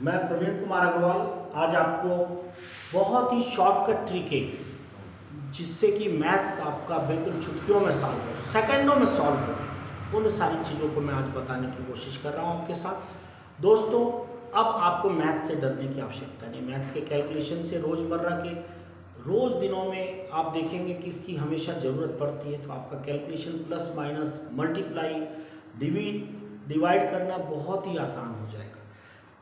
मैं प्रवीण कुमार अग्रवाल आज आपको बहुत ही शॉर्टकट ट्रिक है जिससे कि मैथ्स आपका बिल्कुल चुटकियों में सॉल्व हो, सेकंडों में सॉल्व हो। उन सारी चीज़ों को मैं आज बताने की कोशिश कर रहा हूँ आपके साथ। दोस्तों, अब आपको मैथ्स से डरने की आवश्यकता नहीं। मैथ्स के कैलकुलेशन से रोज़मर्रा के रोज़ दिनों में आप देखेंगे कि इसकी हमेशा ज़रूरत पड़ती है। तो आपका calculation plus minus multiply divide करना बहुत ही आसान हो जाएगा।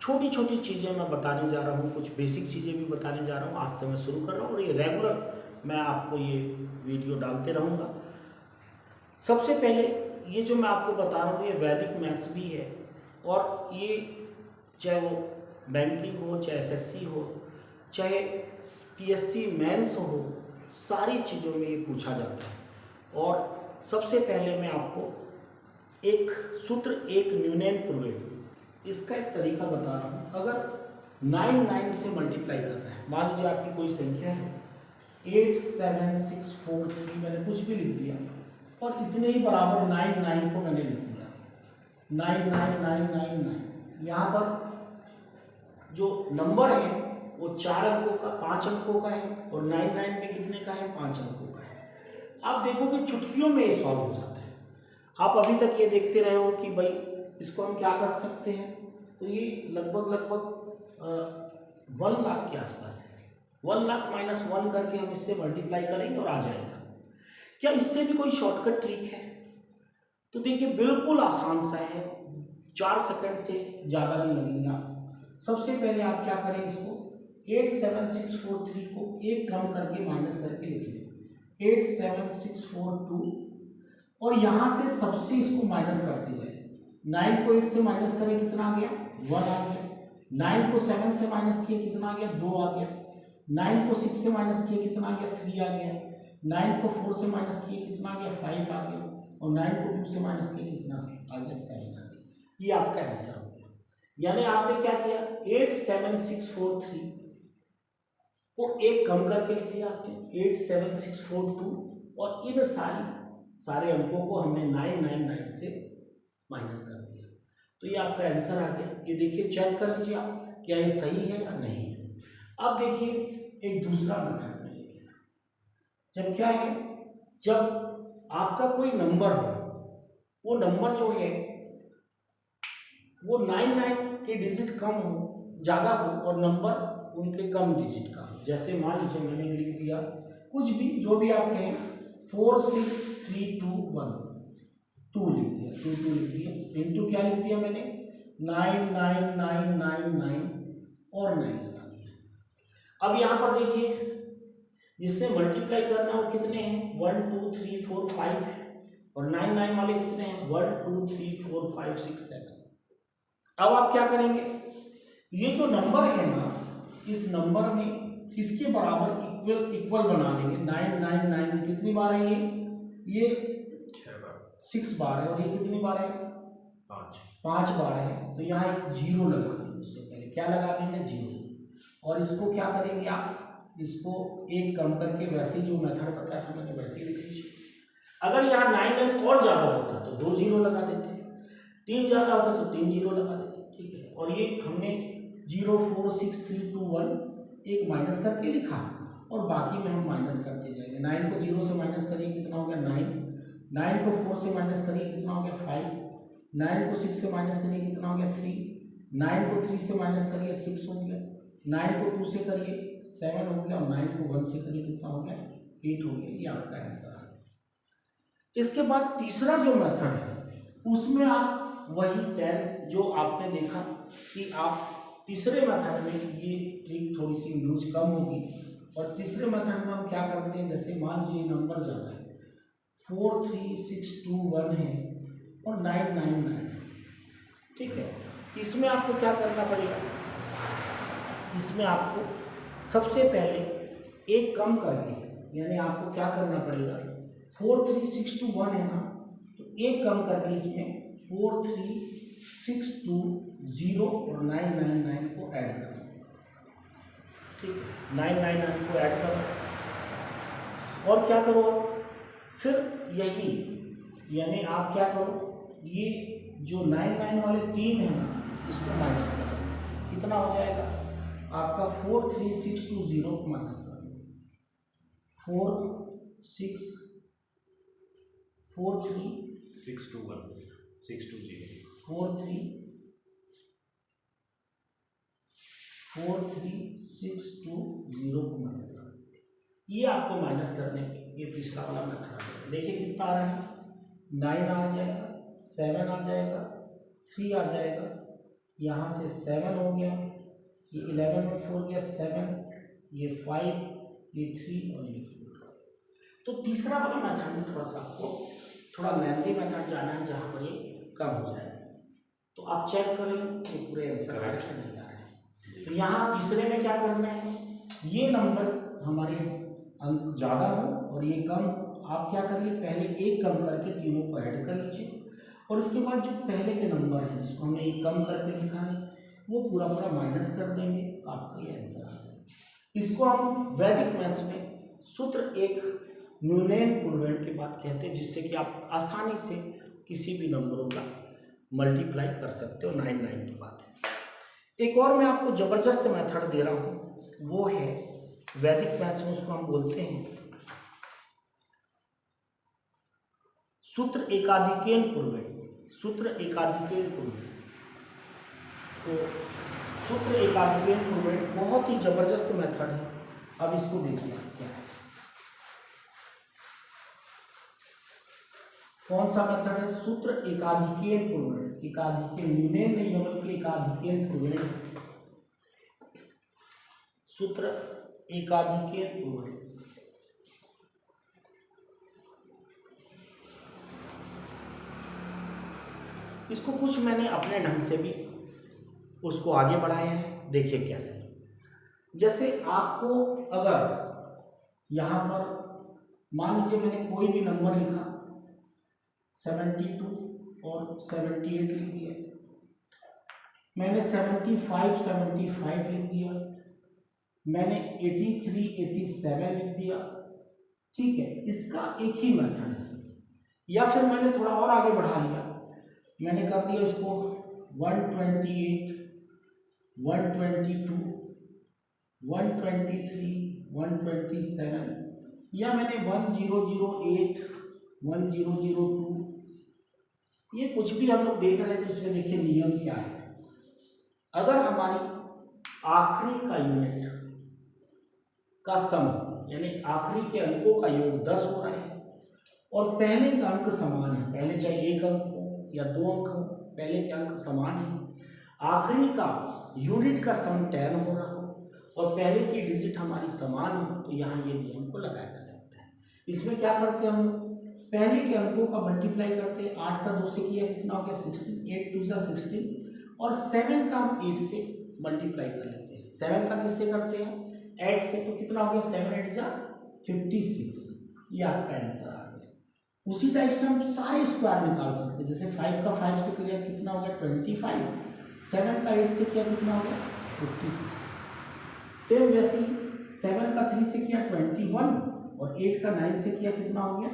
छोटी छोटी चीज़ें मैं बताने जा रहा हूँ, कुछ बेसिक चीज़ें भी बताने जा रहा हूँ। आज से मैं शुरू कर रहा हूँ और ये रेगुलर मैं आपको ये वीडियो डालते रहूँगा। सबसे पहले ये जो मैं आपको बता रहा हूँ ये वैदिक मैथ्स भी है और ये चाहे वो बैंकिंग हो, चाहे एसएससी हो, चाहे पीएससी मेंस हो, सारी चीज़ों में ये पूछा जाता है। और सबसे पहले मैं आपको एक सूत्र, एक न्यूनैन प्रमेय, इसका एक तरीका बता रहा हूँ। अगर 9 से मल्टीप्लाई करना है, मान लीजिए आपकी कोई संख्या है 87643, मैंने कुछ भी लिख दिया और इतने ही बराबर 9 को मैंने लिख दिया 99999। यहाँ पर जो नंबर है वो 4 अंकों का, 5 अंकों का है और 99 में कितने का है, 5 अंकों का है। आप देखोगे चुटकियों में ये सॉल्व हो जाता है। आप अभी तक ये देखते रहे हो कि भाई इसको हम क्या कर सकते हैं, तो ये लगभग 1 लाख के आसपास है। 1 लाख माइनस 1 करके हम इससे मल्टीप्लाई करेंगे और आ जाएगा। क्या इससे भी कोई शॉर्टकट ट्रिक है? तो देखिए बिल्कुल आसान सा है, 4 सेकंड से ज़्यादा नहीं लगेगा। सबसे पहले आप क्या करें, इसको 87643 को एक कम करके माइनस करके लिख लें 87642 और यहाँ से सबसे इसको माइनस करते जाए। 9 को 8 से माइनस करें कितना आ गया, 1 आ गया। 9 को 7 से माइनस किए कितना आ गया, 2 आ गया। 9 को 6 से माइनस किए कितना आ गया, 3 आ गया। 9 को 4 से माइनस किए कितना आ गया, 5 आ गया। और 9 को 2 से माइनस किए कितना आ गया, 7 आ गया। ये आपका आंसर हो गया। यानी आपने क्या किया, 87643 को एक कम करके लिख दिया आपने 87642 और इन सारे अंकों को हमने 999 से माइनस कर दिया। तो ये आपका आंसर आ गया। ये देखिए, चेक कर लीजिए आप क्या ये सही है या नहीं है। अब देखिए एक दूसरा मेथड में लेंगे। जब क्या है, जब आपका कोई नंबर हो, वो नंबर जो है वो 99 के डिजिट कम हो, ज़्यादा हो और नंबर उनके कम डिजिट का हो। जैसे मान लीजिए मैंने लिख दिया कुछ भी, जो भी आप कहें 46321 2 लिख दिया, 2 लिख दिया, इंटू क्या लिख दिया मैंने 99999 और 9 लगा दिया। अब यहाँ पर देखिए जिससे मल्टीप्लाई करना वो कितने हैं, 1 2 3 4 5 है और 99 वाले कितने हैं, 1 2 3 4 5 6 7। अब आप क्या करेंगे, ये जो नंबर है ना, इस नंबर में इसके बराबर इक्वल बना लेंगे। 999 कितनी बार है, ये 6 बार है और ये कितनी बार है, 5 बार है। तो यहाँ एक 0 लगा देंगे। उससे पहले क्या लगा देंगे, 0। और इसको क्या करेंगे आप, इसको एक कम करके वैसे जो मेथड बताया था मैंने वैसे ही लिख लीजिए। अगर यहाँ 9 और ज़्यादा होता तो 2 0 लगा देते, 3 ज़्यादा होता तो 3 0 लगा देते, ठीक है। और ये हमने 0 4 6 3 2 1 एक माइनस करके लिखा और बाकी में हम माइनस करते जाएंगे। 9 को 0 से माइनस करिए कितना हो गया, 9। 9 को 4 से माइनस करिए कितना हो गया, 5। 9 को 6 से माइनस करिए कितना हो गया, 3। 9 को 3 से माइनस करिए 6 हो गया। 9 को 2 से करिए 7 हो गया और 9 को 1 से करिए कितना हो गया, 8 हो गया। ये आपका आंसर है। इसके बाद तीसरा जो मेथड है उसमें आप वही 10 जो आपने देखा कि आप तीसरे मेथड में ये ट्रिक थोड़ी सी यूज कम होगी। और तीसरे मेथड में हम क्या करते हैं, जैसे मान लीजिए नंबर ज़्यादा है, 43621 है और 999 है, ठीक है। इसमें आपको क्या करना पड़ेगा, इसमें आपको सबसे पहले एक कम करके, यानी आपको क्या करना पड़ेगा, 43621 है ना, तो एक कम करके इसमें 43620 और 999 को ऐड करना, ठीक है। 999 को ऐड करो और क्या करो, फिर यही, यानी आप क्या करो, ये जो 99 वाले 3 है ना, इसको माइनस करो। कितना हो जाएगा आपका 43620 को माइनस कर लो 43620 को माइनस कर लो। ये आपको माइनस करने पे ये तीसरा वाला मेथड आ जाएगा। देखिए कितना आ रहा है 9 आ जाएगा 7 आ जाएगा 3 आ जाएगा यहाँ से 7 हो गया ये 11 में 4 गया 7 ये 5 ये 3 और ये 4। तो तीसरा वाला मेथड में थोड़ा सा आपको थोड़ा लेंथी मेथड जाना है जहाँ पर ये कम हो जाए। तो आप चेक करें कि पूरे आंसर करेक्ट नहीं आ रहे हैं। तो यहाँ तीसरे में क्या करना है ये नंबर हमारे अंक ज़्यादा हो और ये कम हो। आप क्या करिए पहले एक कम करके तीनों को ऐड कर लीजिए और उसके बाद जो पहले के नंबर हैं जिसको हमने एक कम करके लिखा है वो पूरा पूरा माइनस कर देंगे तो आपका ये आंसर आ जाएगा। इसको हम वैदिक मैथ्स में सूत्र एक न्यूनयन पूर्वेण के बाद कहते हैं जिससे कि आप आसानी से किसी भी नंबरों का मल्टीप्लाई कर सकते हो 9 के बाद। एक और मैं आपको जबरदस्त मेथड दे रहा हूँ वो है वैदिक मैथ्स में उसको हम बोलते हैं सूत्र एकाधिकेन पूर्वेण। सूत्र एकाधिकेन पूर्वेण तो सूत्र एकाधिकेन पूर्वेण बहुत ही जबरदस्त मेथड है। अब इसको देखिए क्या है कौन सा मेथड है सूत्र एकाधिकेन पूर्वेण। एकाधिकेन न्यूनयन नहीं है बल्कि एकाधिकेन पूर्वेण सूत्र एकाधिकेन पूर्वेण। इसको कुछ मैंने अपने ढंग से भी उसको आगे बढ़ाया है। देखिए कैसे जैसे आपको अगर यहाँ पर मान लीजिए मैंने कोई भी नंबर लिखा 72 और 78 लिख दिया मैंने 75 लिख दिया मैंने 83 87 लिख दिया ठीक है। इसका एक ही मेथड है या फिर मैंने थोड़ा और आगे बढ़ा लिया मैंने कर दिया इसको 128 122 123 127 या मैंने 1008 1002 ये कुछ भी हम लोग देख रहे हैं तो इसमें देखिए नियम क्या है। अगर हमारी आखिरी का यूनिट का सम यानी आखिरी के अंकों का योग 10 हो रहा है और पहले का अंक समान है पहले चाहे एक अंक हो या 2 अंक हो पहले के अंक समान है आखिरी का यूनिट का सम 10 हो रहा हो और पहले की डिजिट हमारी समान हो तो यहाँ ये नियम को लगाया जा सकता है। इसमें क्या करते हैं हम पहले के अंकों का मल्टीप्लाई करते हैं 8 का 2 से किया कितना हो गया 16 8 2 16 और 7 का हम 8 से मल्टीप्लाई कर लेते हैं। 7 का किससे करते हैं 8 से तो कितना हो गया 7 8 जा 56 ये आपका आंसर आ गया। उसी टाइप से हम सारे स्क्वायर निकाल सकते हैं जैसे 5 का 5 से किया कितना हो गया 25 7 का 8 से किया कितना हो गया 56 सेम वैसे ही 7 का 3 से किया 21 और 8 का 9 से किया कितना हो गया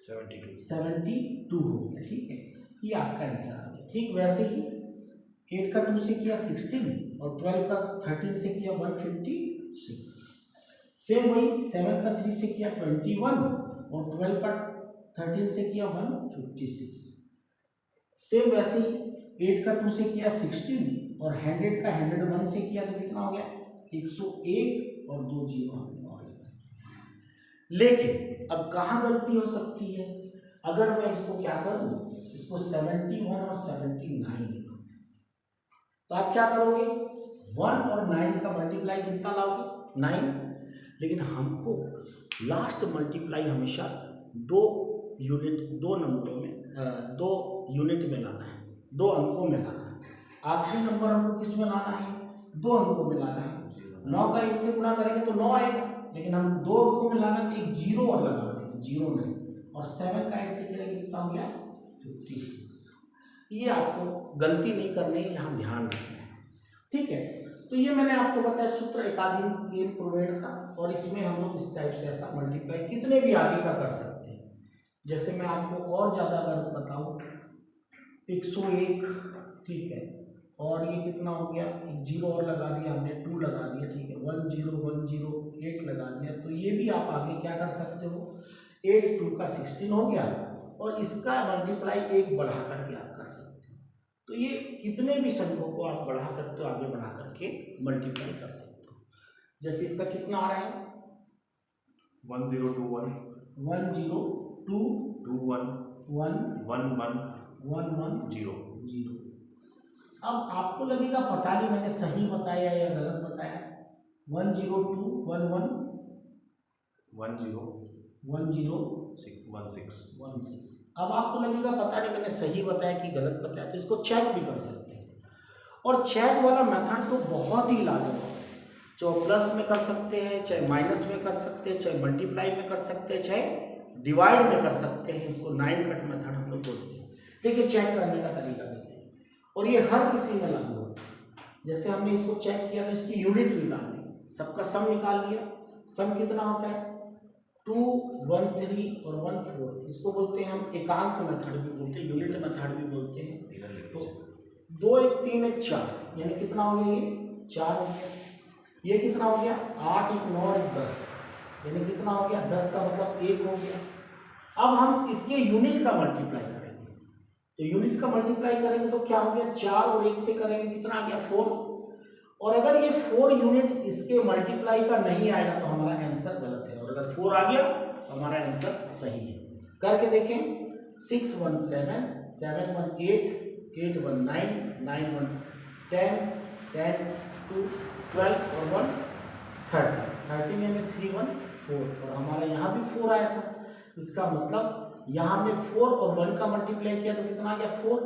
72 हो गया ठीक है ये आपका आंसर आ गया। ठीक वैसे ही 8 का 2 से किया 16 और 12 का 13 से किया 156 सेम वही 7 का 3 से किया 21 और 12 का 13 से किया 156 सेम वैसे ही 8 का 2 से किया 16 और 100 का 101 से किया तो कितना हो गया 101 और 2 जीरो हमने और लगा। लेकिन अब कहाँ गलती हो सकती है अगर मैं इसको क्या करूँ इसको 71 और 79 लिखूँ तो आप क्या करोगे 1 और 9 का मल्टीप्लाई कितना लाओगे 9 लेकिन हमको लास्ट मल्टीप्लाई हमेशा 2 नंबरों में 2 यूनिट में लाना है 2 अंकों में लाना है। आखिरी नंबर हमको किस में लाना है 2 अंकों में लाना है। 9 का 1 से गुणा करेंगे तो 9 आएगा लेकिन हम 2 अंकों में लाना तो एक जीरो और लगा देंगे 0 9 और 7 का 8 से करेंगे कितना हो गया 56। ये आपको गलती नहीं करनी है यहाँ ध्यान रखना है ठीक है। तो ये मैंने आपको बताया सूत्र एकाधिकेन पूर्वेण का और इसमें हम लोग इस टाइप से ऐसा मल्टीप्लाई कितने भी आगे का कर सकते हैं। जैसे मैं आपको और ज़्यादा अगर बताऊँ 101 ठीक है और ये कितना हो गया, एक जीरो और लगा दिया हमने, 2 लगा दिया, ठीक है, 1 0 1 0 8 लगा दिया। तो ये भी आप आगे क्या कर सकते हो, 8 2 का 16 हो गया, और इसका मल्टीप्लाई 1 बढ़ा करके आप कर सकते हो। तो ये कितने भी संख्याओं को आप बढ़ा सकते हो, आगे बढ़ा करके मल्टीप्लाई कर सकते हो। जैसे इसका कितना आ रहा है, 1021 1021 1 1 0। अब आपको लगेगा पता नहीं मैंने सही बताया या गलत बताया। 102 11 1016। अब आपको लगेगा पता नहीं मैंने सही बताया कि गलत बताया, तो इसको चेक भी कर सकते हैं। और चेक वाला मेथड तो बहुत ही लाजवाब है, जो प्लस में कर सकते हैं, चाहे माइनस में कर सकते हैं, चाहे मल्टीप्लाई में कर सकते हैं, चाहे डिवाइड में कर सकते हैं। इसको 9 कट मेथड हम लोग बोलते हैं। देखिए चेक करने का तरीका देखिए, और ये हर किसी में लागू होता है। जैसे हमने इसको चेक किया तो इसकी यूनिट निकाल ली, सबका सम निकाल लिया। सम कितना होता है, 2 1 3 और 1 4। इसको बोलते हैं हम एकांक मेथड भी बोलते हैं, यूनिट मेथड भी बोलते हैं। तो 2 1 3 1 4, यानी कितना हो गया, ये 4 हो गया। ये कितना हो गया, 8 1 9 1 10, यानी कितना हो गया, 10 का मतलब 1 हो गया। अब हम इसके यूनिट का मल्टीप्लाई करेंगे, तो यूनिट का मल्टीप्लाई करेंगे तो क्या हो गया, 4 और 1 से करेंगे कितना आ गया, 4। और अगर ये 4 यूनिट इसके मल्टीप्लाई का नहीं आएगा तो हमारा आंसर गलत है, और अगर 4 आ गया तो हमारा आंसर सही है। करके देखें, 6 1 7 7 1 8 8 1 9 9 1 10 10 2 12 और 1 13 13, यानी 3 1 4, और हमारा यहाँ भी 4 आया था। इसका मतलब यहाँ हमने 4 और 1 का मल्टीप्लाई किया तो कितना आ गया, 4,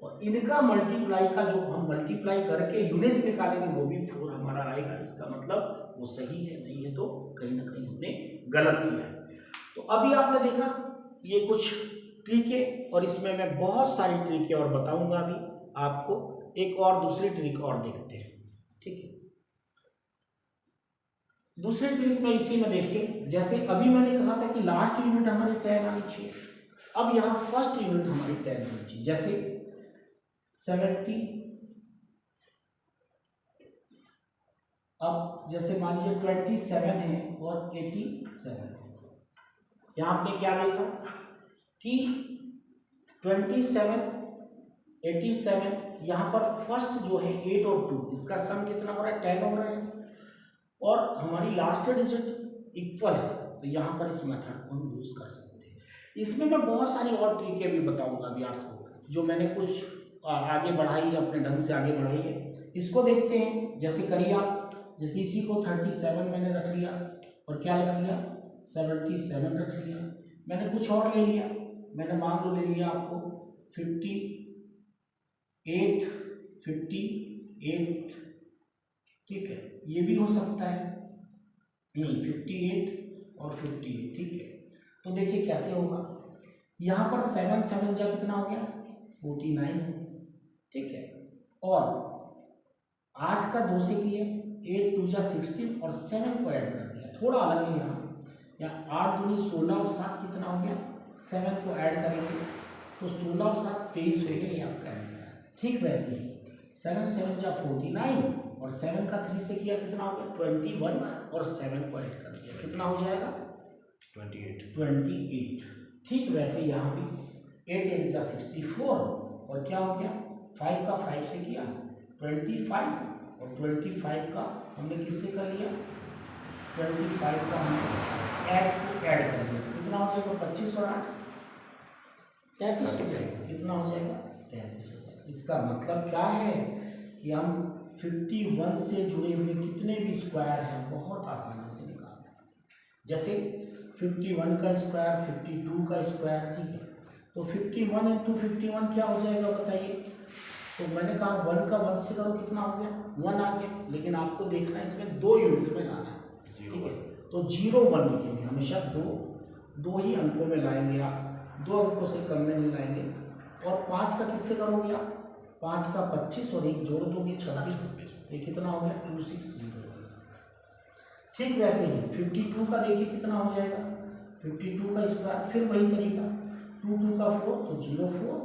और इनका मल्टीप्लाई का जो हम मल्टीप्लाई करके यूनिट निकालेंगे वो भी 4 हमारा आएगा। इसका मतलब वो सही है, नहीं है तो कहीं ना कहीं हमने गलत किया है। तो अभी आपने देखा ये कुछ ट्रिक, और इसमें मैं बहुत सारी ट्रिक और बताऊंगा अभी आपको। एक और दूसरी ट्रिक और देखते हैं, ठीक है। दूसरी ट्रिक में इसी में देखिए, जैसे अभी मैंने कहा था कि लास्ट यूनिट हमारी 10 आनी चाहिए, अब यहाँ फर्स्ट यूनिट हमारी 10 आनी चाहिए। जैसे 70, अब जैसे मान लीजिए 27 है और 87 है। यहाँ आपने क्या देखा कि 27 87, यहाँ पर फर्स्ट जो है 8 और 2, इसका सम कितना हो रहा है, 10 हो रहा है, और हमारी लास्ट डिजिट इक्वल है, तो यहाँ पर इस मेथड को हम यूज कर सकते हैं। इसमें मैं बहुत सारी और ट्रिकें भी बताऊंगा अभी आपको, जो मैंने कुछ आगे बढ़ाई है, अपने ढंग से आगे बढ़ाई है। इसको देखते हैं, जैसे करिए आप, जैसे इसी को 37 मैंने रख लिया, और क्या रख लिया, 77 रख लिया। मैंने कुछ और ले लिया, मैंने मान लो ले लिया आपको 58, ठीक है, ये भी हो सकता है, नहीं 58 और 58, ठीक है। तो देखिए कैसे होगा, यहाँ पर 7 7 जा कितना हो गया, 49 हो गया, ठीक है। और 8 का 2 से किए, 8 2 जा 16 और 7 को ऐड कर दिया, थोड़ा अलग है यहाँ 8 दूनी 16 और 7 कितना हो गया, 7 को ऐड करेंगे तो 16 और 7 23 हो गया, ये आपका आंसर है। ठीक वैसे ही 7 7 जा 49 और 7 का 3 से किया कितना हो गया, 21 और 7 को ऐड कर दिया, कितना हो जाएगा, 28। ठीक वैसे यहाँ भी 8 8 जा 64 और क्या हो गया, 5 का 5 से किया 25, और 25 का हमने किससे कर लिया, 25 का हमने ऐड कर दिया, तो कितना हो जाएगा, 25 और 8 33 हो जाएगा, कितना हो जाएगा, 33 हो जाएगा। इसका मतलब क्या है कि हम 51 से जुड़े हुए कितने भी स्क्वायर हैं बहुत आसानी से निकाल सकते हैं। जैसे 51 का स्क्वायर, 52 का स्क्वायर, ठीक है। तो 51 इंटू 51 क्या हो जाएगा बताइए, तो मैंने कहा 1 का 1 से करो, कितना हो गया, 1 आ गया, लेकिन आपको देखना है इसमें 2 यूनिट में लाना है, ठीक है। तो 0 1 लिखेंगे, हमेशा दो ही अंकों में लाएंगे आप, 2 अंकों से कम में नहीं लाएंगे। और 5 का किससे करोगे आप, 5 का 25 और 1 जोड़ दोगे 26, ये कितना हो गया, 260। ठीक वैसे ही 52 का देखिए कितना हो जाएगा, 52 का स्क्वायर, फिर वही तरीका 2 2 का 4 तो 04,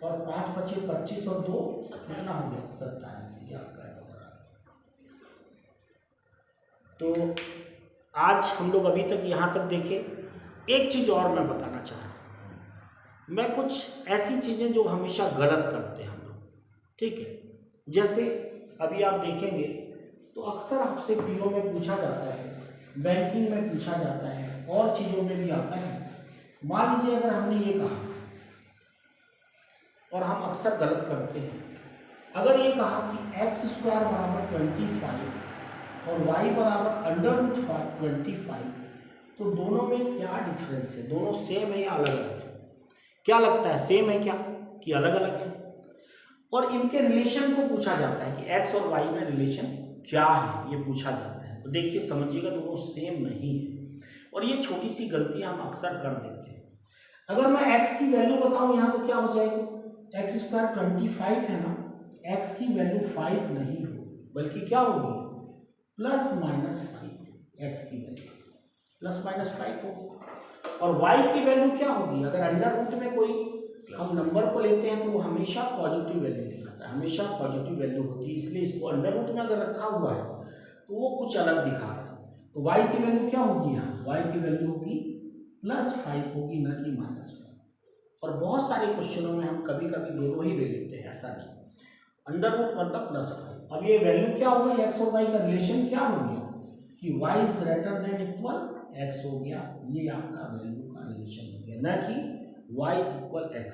और 5 बचे 25 और 2 कितना हो गया 27, ये आपका आंसर आ गया। तो आज हम लोग अभी तक यहाँ तक देखे। एक चीज़ और मैं बताना चाह रहा हूँ, मैं कुछ ऐसी चीज़ें जो हमेशा गलत करते हैं हम लोग, ठीक है। जैसे अभी आप देखेंगे तो अक्सर आपसे पीओ में पूछा जाता है, बैंकिंग में पूछा जाता है, और चीज़ों में भी आता है। मान लीजिए अगर हमने ये कहा, और हम अक्सर गलत करते हैं, अगर ये कहा कि x² बराबर 25 और y बराबर √25, तो दोनों में क्या डिफरेंस है? दोनों सेम है या अलग अलग है? क्या लगता है, सेम है क्या कि अलग अलग है? और इनके रिलेशन को पूछा जाता है कि x और y में रिलेशन क्या है, ये पूछा जाता है। तो देखिए समझिएगा, दोनों सेम नहीं है, और ये छोटी सी गलतियां हम अक्सर कर देते हैं। अगर मैं x की वैल्यू बताऊं यहाँ तो क्या हो जाएगी, x² 25 है ना, x की वैल्यू 5 नहीं होगी, बल्कि क्या होगी ±5, x की वैल्यू ±5 होगी। और y की वैल्यू क्या होगी, अगर अंडर रूट में कोई हम नंबर को लेते हैं तो वो हमेशा पॉजिटिव वैल्यू दिखाता है, हमेशा पॉजिटिव वैल्यू होती है, इसलिए इसको अंडर रूट में अगर रखा हुआ है तो वो कुछ अलग दिखा रहा है। तो y की वैल्यू क्या होगी, यहाँ y की वैल्यू होगी +5 होगी, ना कि -5। और बहुत सारे क्वेश्चनों में हम कभी कभी दोनों ही ले लेते हैं, ऐसा नहीं, अंडर रूट मतलब +5। अब ये वैल्यू क्या होगा, x और y का रिलेशन क्या हो गया कि y is greater than equal x हो गया, ये आपका वैल्यू का रिलेशन हो गया, ना कि y इक्वल x।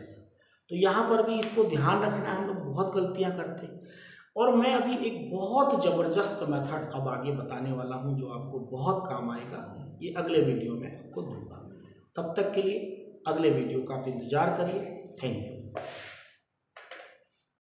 तो यहाँ पर भी इसको ध्यान रखना, हम लोग बहुत गलतियाँ करते हैं। और मैं अभी एक बहुत ज़बरदस्त मेथड अब आगे बताने वाला हूँ जो आपको बहुत काम आएगा, ये अगले वीडियो में आपको दूंगा। तब तक के लिए अगले वीडियो का आप इंतज़ार करिए। Thank you.